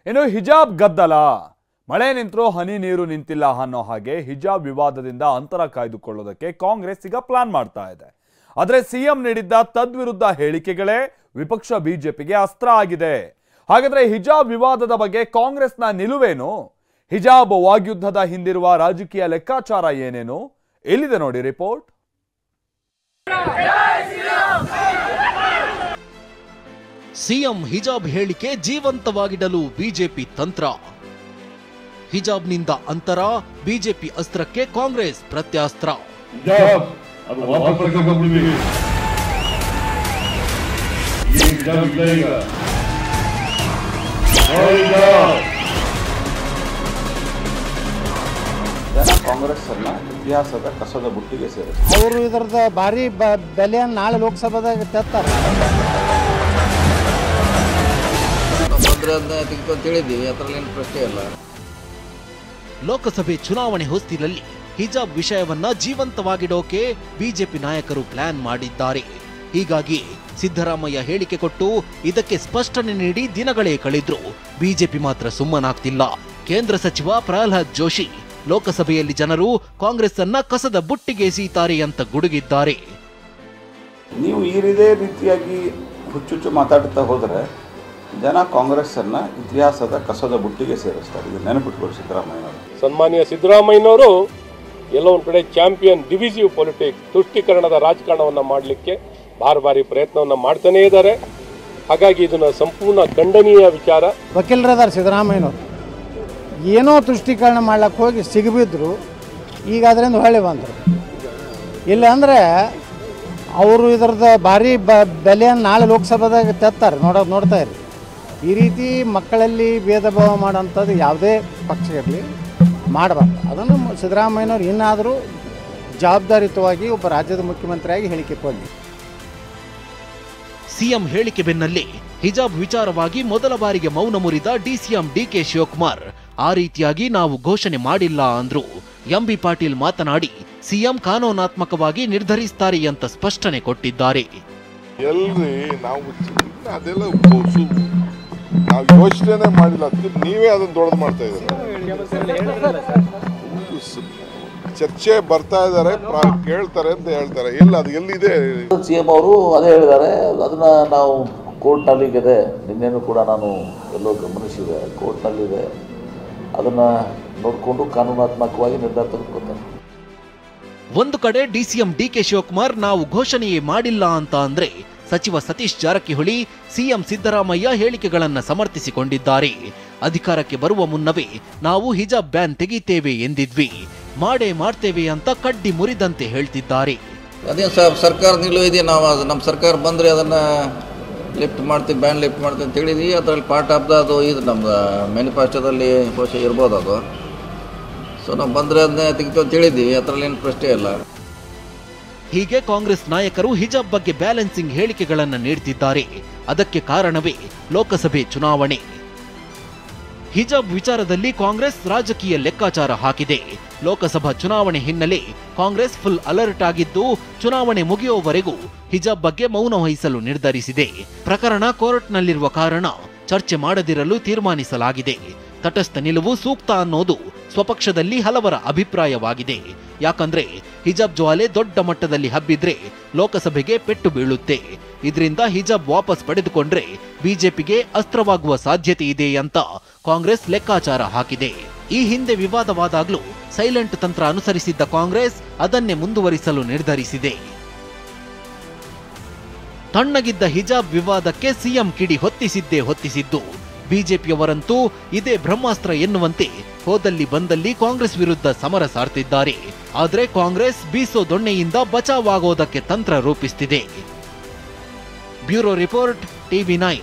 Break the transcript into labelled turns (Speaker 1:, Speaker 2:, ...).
Speaker 1: ಇನ್ನು ಹಿಜಾಬ್ ಗದ್ದಲ, ಮಳೆ ನಿಂತರೂ ಹನಿ ನೀರು ನಿಂತಿಲ್ಲ ಅನ್ನೋ ಹಾಗೆ ಹಿಜಾಬ್ ವಿವಾದದಿಂದ ಅಂತರ ಕಾಯ್ದುಕೊಳ್ಳೋದಕ್ಕೆ ಕಾಂಗ್ರೆಸ್ ಈಗ ಪ್ಲಾನ್ ಮಾಡ್ತಾ ಇದೆ. ಆದರೆ ಸಿಎಂ ನೀಡಿದ್ದ ತದ್ವಿರುದ್ಧ ಹೇಳಿಕೆಗಳೇ ವಿಪಕ್ಷ ಬಿಜೆಪಿಗೆ ಅಸ್ತ್ರ ಆಗಿದೆ. ಹಾಗಾದ್ರೆ ಹಿಜಾಬ್ ವಿವಾದದ ಬಗ್ಗೆ ಕಾಂಗ್ರೆಸ್ನ ನಿಲುವೇನು? ಹಿಜಾಬ್ ವಾಗ್ಯುದ್ಧದ ಹಿಂದಿರುವ ರಾಜಕೀಯ ಲೆಕ್ಕಾಚಾರ ಏನೇನು? ಎಲ್ಲಿದೆ ನೋಡಿ ರಿಪೋರ್ಟ್.
Speaker 2: ಸಿಎಂ ಹಿಜಾಬ್ ಹೇಳಿಕೆ ಜೀವಂತವಾಗಿಡಲು ಬಿಜೆಪಿ ತಂತ್ರ. ಹಿಜಾಬ್ನಿಂದ ಅಂತರ, ಬಿಜೆಪಿ ಅಸ್ತ್ರಕ್ಕೆ ಕಾಂಗ್ರೆಸ್ ಪ್ರತ್ಯಾಸ್ತ್ರ.
Speaker 3: ಕಾಂಗ್ರೆಸ್ ಅನ್ನ ಇತಿಹಾಸದ ಕಸದ ಬುಟ್ಟಿಗೆ ಸೇರಿಸ್ತಾರೆ.
Speaker 4: ಅವರು ಇದರದ ಭಾರಿ ಬೆಲೆಯನ್ನು ನಾಳೆ ಲೋಕಸಭಾದಾಗ ತೆತ್ತಾರೆ.
Speaker 2: ಲೋಕಸಭೆ ಚುನಾವಣೆ ಹೊಸ್ತಿಲಲ್ಲಿ ಹಿಜಾಬ್ ವಿಷಯವನ್ನ ಜೀವಂತವಾಗಿಡೋಕೆ ಬಿಜೆಪಿ ನಾಯಕರು ಪ್ಲಾನ್ ಮಾಡಿದ್ದಾರೆ. ಹೀಗಾಗಿ ಸಿದ್ದರಾಮಯ್ಯ ಹೇಳಿಕೆ ಕೊಟ್ಟು ಇದಕ್ಕೆ ಸ್ಪಷ್ಟನೆ ನೀಡಿ ದಿನಗಳೇ ಕಳೆದ್ರು ಬಿಜೆಪಿ ಮಾತ್ರ ಸುಮ್ಮನಾಗ್ತಿಲ್ಲ. ಕೇಂದ್ರ ಸಚಿವ ಪ್ರಹ್ಲಾದ್ ಜೋಶಿ ಲೋಕಸಭೆಯಲ್ಲಿ ಜನರು ಕಾಂಗ್ರೆಸ್ ಅನ್ನ ಕಸದ ಬುಟ್ಟಿಗೆ ಎಸೀತಾರೆ ಅಂತ ಗುಡುಗಿದ್ದಾರೆ.
Speaker 3: ನೀವು ಇದೇ ರೀತಿಯಾಗಿ ಹುಚ್ಚುಚ್ಚು ಮಾತಾಡ್ತಾ ಹೋದರೆ ಜನ ಕಾಂಗ್ರೆಸ್ ಅನ್ನ ಇತಿಹಾಸದ ಕಸದ ಬುಟ್ಟಿಗೆ ಸೇರಿಸ್ತಾರೆ. ಇದು ನೆನಪಿಟ್ಕೊಳ್ಳಿ ಸಿದ್ದರಾಮಯ್ಯನವರು.
Speaker 5: ಸನ್ಮಾನ್ಯ ಸಿದ್ದರಾಮಯ್ಯನವರು ಎಲ್ಲೋ ಒಂದು ಕಡೆ ಚಾಂಪಿಯನ್ ಡಿವಿಸಿವ್ ಪೊಲಿಟಿಕ್ಸ್, ತುಷ್ಟೀಕರಣದ ರಾಜಕಾರಣವನ್ನು ಮಾಡಲಿಕ್ಕೆ ಬಾರಿ ಪ್ರಯತ್ನವನ್ನು ಮಾಡ್ತಾನೇ ಇದ್ದಾರೆ. ಹಾಗಾಗಿ ಇದನ್ನು ಸಂಪೂರ್ಣ ಖಂಡನೀಯ ವಿಚಾರ.
Speaker 4: ವಕೀಲರದಾರ ಸಿದ್ದರಾಮಯ್ಯನವರು ಏನೋ ತುಷ್ಟೀಕರಣ ಮಾಡ್ಲಿಕ್ಕೆ ಹೋಗಿ ಸಿಗಬಿದ್ರು, ಈಗ ಅದರಿಂದ ಹೊಳ್ಳಿ ಬಂದರು. ಇಲ್ಲ ಅಂದರೆ ಅವರು ಇದರದ ಭಾರಿ ಬೆಲೆಯನ್ನು ನಾಳೆ ಲೋಕಸಭಾದಾಗ ತೆತ್ತಾರೆ. ನೋಡ್ತಾ ಇರಿ. ಈ ರೀತಿ ಮಕ್ಕಳಲ್ಲಿ ಭೇದ ಭಾವ ಮಾಡೋಂಥದ್ದು ಯಾವುದೇ ಪಕ್ಷ ಇರಲಿ ಮಾಡಬಾರ್ದು. ಅದನ್ನು ಸಿದ್ದರಾಮಯ್ಯನವರು ಇನ್ನಾದರೂ ಜವಾಬ್ದಾರಿಯುತವಾಗಿ ಒಬ್ಬ ರಾಜ್ಯದ ಮುಖ್ಯಮಂತ್ರಿಯಾಗಿ ಹೇಳಿಕೆ ಕೊಡಲಿ.
Speaker 2: ಸಿಎಂ ಹೇಳಿಕೆ ಬೆನ್ನಲ್ಲೇ ಹಿಜಾಬ್ ವಿಚಾರವಾಗಿ ಮೊದಲ ಬಾರಿಗೆ ಮೌನ ಮುರಿದ ಡಿಸಿಎಂ ಡಿಕೆ ಶಿವಕುಮಾರ್ ಆ ರೀತಿಯಾಗಿ ನಾವು ಘೋಷಣೆ ಮಾಡಿಲ್ಲ ಅಂದ್ರು. ಎಂಬಿ ಪಾಟೀಲ್ ಮಾತನಾಡಿ ಸಿಎಂ ಕಾನೂನಾತ್ಮಕವಾಗಿ ನಿರ್ಧರಿಸ್ತಾರೆ ಅಂತ ಸ್ಪಷ್ಟನೆ ಕೊಟ್ಟಿದ್ದಾರೆ.
Speaker 6: ನಾವು ಯೋಚನೆ ಮಾಡಿಲ್ಲ, ನೀವೇ ಅದನ್ನು ದೊಡ್ಡದು ಮಾಡ್ತಾ ಇದ್ದೀರಿ. ಚರ್ಚೆ ಬರ್ತಾ ಇದ್ದಾರೆ, ಕೇಳ್ತಾರೆ ಅಂತ ಹೇಳ್ತಾರೆ. ಇಲ್ಲ, ಅದು ಎಲ್ಲಿದೆ?
Speaker 7: ಸಿಎಂ ಅವರು ಅದೇ ಹೇಳಿದ್ದಾರೆ. ಅದನ್ನ ನಾವು ಕೋರ್ಟ್ನಲ್ಲಿದೆ. ನಿನ್ನೆನೂ ಕೂಡ ನಾನು ಎಲ್ಲೋ ಗಮನಿಸಿದೆ, ಕೋರ್ಟ್ನಲ್ಲಿದೆ. ಅದನ್ನ ನೋಡಿಕೊಂಡು ಕಾನೂನಾತ್ಮಕವಾಗಿ ನಿರ್ಧಾರ ತೆಗೆದುಕೊಳ್ತಾರೆ.
Speaker 2: ಒಂದು ಕಡೆ ಡಿಸಿಎಂ ಡಿಕೆ ಶಿವಕುಮಾರ್ ನಾವು ಘೋಷಣೆಯೇ ಮಾಡಿಲ್ಲ ಅಂತ ಅಂದ್ರೆ, ಸಚಿವ ಸತೀಶ್ ಜಾರಕಿಹೊಳಿ ಸಿಎಂ ಸಿದ್ದರಾಮಯ್ಯ ಹೇಳಿಕೆಗಳನ್ನ ಸಮರ್ಥಿಸಿಕೊಂಡಿದ್ದಾರೆ. ಅಧಿಕಾರಕ್ಕೆ ಬರುವ ಮುನ್ನವೇ ನಾವು ಹಿಜಾಬ್ ಬ್ಯಾನ್ ತೆಗಿತೇವೆ ಎಂದಿದ್ವಿ, ಮಾಡ್ತೇವೆ ಅಂತ ಕಡ್ಡಿ ಮುರಿದಂತೆ ಹೇಳ್ತಿದ್ದಾರೆ.
Speaker 7: ಅದೇ ಸರ್ಕಾರ ನಿಲುವು ಇದೆ. ನಾವು ನಮ್ಮ ಸರ್ಕಾರ ಬಂದರೆ ಅದನ್ನು ಲಿಫ್ಟ್ ಮಾಡ್ತೀವಿ, ಬ್ಯಾನ್ ಲಿಫ್ಟ್ ಮಾಡ್ತೀವಿ ಅಂತ ಹೇಳಿದ್ವಿ. ಅದರಲ್ಲಿ ಪಾರ್ಟ್ ಆಫ್ ಅದು ಇದು ನಮ್ಮ ಮ್ಯಾನಿಫೆಸ್ಟೋದಲ್ಲಿ ಬಹುಶಃ ಇರ್ಬೋದು ಅದು. ಸೊ ನಾವು ಬಂದರೆ ಅದನ್ನೇ ತೆಗಿತೀವಿ ಅಂತ ಹೇಳಿದ್ವಿ. ಅದರಲ್ಲಿ ಏನು ಪ್ರಶ್ನೆ ಇಲ್ಲ.
Speaker 2: ಹೀಗೆ ಕಾಂಗ್ರೆಸ್ ನಾಯಕರು ಹಿಜಾಬ್ ಬಗ್ಗೆ ಬ್ಯಾಲೆನ್ಸಿಂಗ್ ಹೇಳಿಕೆಗಳನ್ನು ನೀಡುತ್ತಿದ್ದಾರೆ. ಅದಕ್ಕೆ ಕಾರಣವೇ ಲೋಕಸಭೆ ಚುನಾವಣೆ. ಹಿಜಾಬ್ ವಿಚಾರದಲ್ಲಿ ಕಾಂಗ್ರೆಸ್ ರಾಜಕೀಯ ಲೆಕ್ಕಾಚಾರ ಹಾಕಿದೆ. ಲೋಕಸಭಾ ಚುನಾವಣೆ ಹಿನ್ನೆಲೆ ಕಾಂಗ್ರೆಸ್ ಫುಲ್ ಅಲರ್ಟ್ ಆಗಿದ್ದು, ಚುನಾವಣೆ ಮುಗಿಯುವವರೆಗೂ ಹಿಜಾಬ್ ಬಗ್ಗೆ ಮೌನ ವಹಿಸಲು ನಿರ್ಧರಿಸಿದೆ. ಪ್ರಕರಣ ಕೋರ್ಟ್ನಲ್ಲಿರುವ ಕಾರಣ ಚರ್ಚೆ ಮಾಡದಿರಲು ತೀರ್ಮಾನಿಸಲಾಗಿದೆ. ತಟಸ್ಥ ನಿಲುವು ಸೂಕ್ತ ಅನ್ನೋದು ಸ್ವಪಕ್ಷದಲ್ಲಿ ಹಲವರ ಅಭಿಪ್ರಾಯವಾಗಿದೆ. ಯಾಕಂದ್ರೆ ಹಿಜಾಬ್ ಜ್ವಾಲೆ ದೊಡ್ಡ ಮಟ್ಟದಲ್ಲಿ ಹಬ್ಬಿದ್ರೆ ಲೋಕಸಭೆಗೆ ಪೆಟ್ಟು ಬೀಳುತ್ತೆ. ಇದರಿಂದ ಹಿಜಾಬ್ ವಾಪಸ್ ಪಡೆದುಕೊಂಡ್ರೆ ಬಿಜೆಪಿಗೆ ಅಸ್ತ್ರವಾಗುವ ಸಾಧ್ಯತೆ ಇದೆ ಅಂತ ಕಾಂಗ್ರೆಸ್ ಲೆಕ್ಕಾಚಾರ ಹಾಕಿದೆ. ಈ ಹಿಂದೆ ವಿವಾದವಾದಾಗ್ಲೂ ಸೈಲೆಂಟ್ ತಂತ್ರ ಅನುಸರಿಸಿದ್ದ ಕಾಂಗ್ರೆಸ್ ಅದನ್ನೇ ಮುಂದುವರಿಸಲು ನಿರ್ಧರಿಸಿದೆ. ತಣ್ಣಗಿದ್ದ ಹಿಜಾಬ್ ವಿವಾದಕ್ಕೆ ಸಿಎಂ ಕಿಡಿ ಹೊತ್ತಿಸಿದ್ದು. ಬಿಜೆಪಿಯವರಂತೂ ಇದೇ ಬ್ರಹ್ಮಾಸ್ತ್ರ ಎನ್ನುವಂತೆ ಹೋದಲ್ಲಿ ಬಂದಲ್ಲಿ ಕಾಂಗ್ರೆಸ್ ವಿರುದ್ಧ ಸಮರ ಸಾರ್ತಿದ್ದಾರೆ. ಆದರೆ ಕಾಂಗ್ರೆಸ್ ಬೀಸೋ ದೊಣ್ಣೆಯಿಂದ ಬಚಾವಾಗೋದಕ್ಕೆ ತಂತ್ರ ರೂಪಿಸುತ್ತಿದೆ. Bureau report, ಟಿವಿ9.